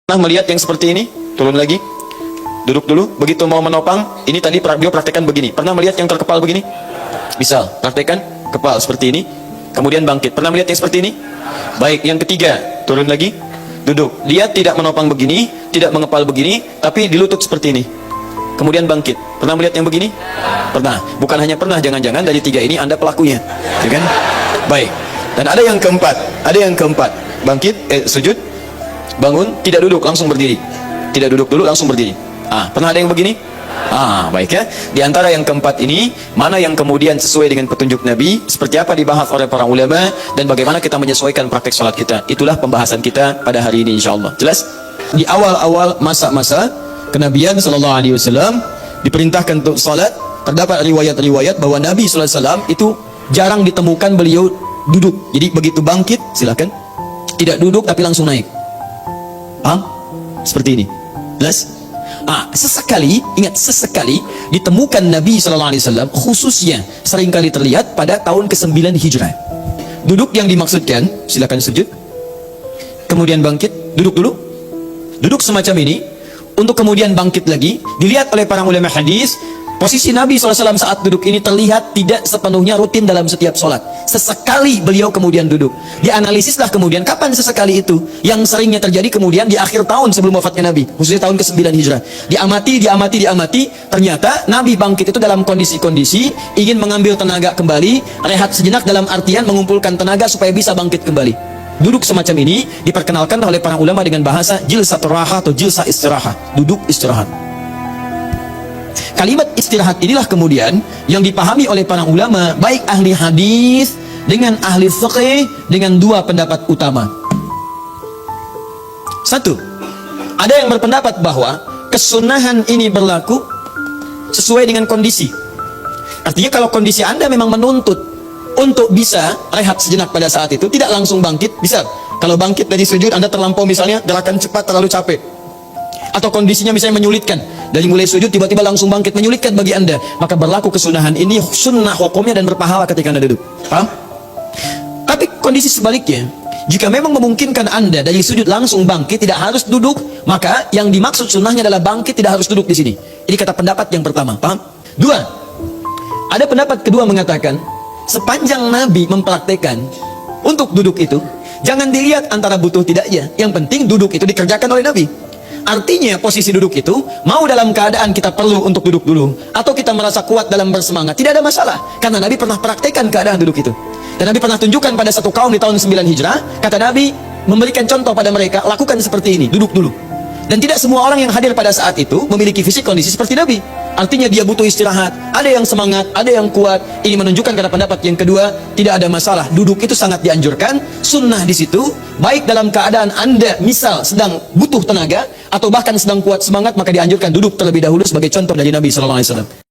Pernah melihat yang seperti ini? Turun lagi, duduk dulu. Begitu mau menopang, ini tadi dia praktekkan begini. Pernah melihat yang terkepal begini? Bisa praktekkan kepal seperti ini, kemudian bangkit. Pernah melihat yang seperti ini? Baik, yang ketiga, turun lagi, duduk. Dia tidak menopang begini, tidak mengepal begini, tapi dilutut seperti ini, kemudian bangkit. Pernah melihat yang begini? Pernah. Bukan hanya pernah, jangan-jangan dari tiga ini Anda pelakunya, ya kan? Baik. Dan ada yang keempat, bangkit, sujud, bangun, tidak duduk, langsung berdiri. Tidak duduk dulu, langsung berdiri. Pernah ada yang begini? Baik ya. Di antara yang keempat ini, mana yang kemudian sesuai dengan petunjuk Nabi, seperti apa dibahas oleh para ulama, dan bagaimana kita menyesuaikan praktek sholat kita. Itulah pembahasan kita pada hari ini insyaallah. Jelas? Di awal-awal masa-masa kenabian sallallahu alaihi wasallam diperintahkan untuk sholat, terdapat riwayat-riwayat bahwa Nabi sallallahu alaihi wasallam itu jarang ditemukan beliau duduk. Jadi begitu bangkit, silakan, tidak duduk tapi langsung naik. Paham? Seperti ini. Jelas? Sesekali, ingat, sesekali ditemukan Nabi SAW, khususnya seringkali terlihat pada tahun ke-9 Hijrah. Duduk yang dimaksudkan, silakan sujud, kemudian bangkit, duduk dulu, duduk semacam ini, untuk kemudian bangkit lagi. Dilihat oleh para ulama hadis, posisi Nabi SAW saat duduk ini terlihat tidak sepenuhnya rutin dalam setiap sholat. Sesekali beliau kemudian duduk. Dianalisislah kemudian kapan sesekali itu, yang seringnya terjadi kemudian di akhir tahun sebelum wafatnya Nabi, khususnya tahun ke-9 Hijrah. Diamati, ternyata Nabi bangkit itu dalam kondisi-kondisi ingin mengambil tenaga kembali, rehat sejenak dalam artian mengumpulkan tenaga supaya bisa bangkit kembali. Duduk semacam ini diperkenalkan oleh para ulama dengan bahasa jilsatur raha atau jilsa istirahat, duduk istirahat. Kalimat istirahat inilah kemudian yang dipahami oleh para ulama, baik ahli hadis dengan ahli fiqih, dengan dua pendapat utama. Satu, ada yang berpendapat bahwa kesunahan ini berlaku sesuai dengan kondisi. Artinya kalau kondisi Anda memang menuntut untuk bisa rehat sejenak pada saat itu, tidak langsung bangkit, bisa. Kalau bangkit dari sujud Anda terlampau misalnya, gerakan cepat terlalu capek, atau kondisinya misalnya menyulitkan, dari mulai sujud tiba-tiba langsung bangkit menyulitkan bagi Anda, maka berlaku kesunahan ini, sunnah hukumnya dan berpahala ketika Anda duduk. Paham? Tapi kondisi sebaliknya, jika memang memungkinkan Anda dari sujud langsung bangkit, tidak harus duduk, maka yang dimaksud sunnahnya adalah bangkit, tidak harus duduk di sini. Ini kata pendapat yang pertama. Paham? Dua, ada pendapat kedua mengatakan, sepanjang Nabi mempraktekkan untuk duduk itu, jangan dilihat antara butuh tidaknya, yang penting duduk itu dikerjakan oleh Nabi. Artinya posisi duduk itu, mau dalam keadaan kita perlu untuk duduk dulu, atau kita merasa kuat dalam bersemangat, tidak ada masalah, karena Nabi pernah praktekkan keadaan duduk itu. Dan Nabi pernah tunjukkan pada satu kaum di tahun 9 Hijrah, kata Nabi, memberikan contoh pada mereka, lakukan seperti ini, duduk dulu. Dan tidak semua orang yang hadir pada saat itu memiliki fisik kondisi seperti Nabi. Artinya dia butuh istirahat, ada yang semangat, ada yang kuat. Ini menunjukkan pada pendapat yang kedua, tidak ada masalah, duduk itu sangat dianjurkan. Sunnah di situ, baik dalam keadaan Anda misal sedang butuh tenaga, atau bahkan sedang kuat semangat, maka dianjurkan duduk terlebih dahulu sebagai contoh dari Nabi SAW.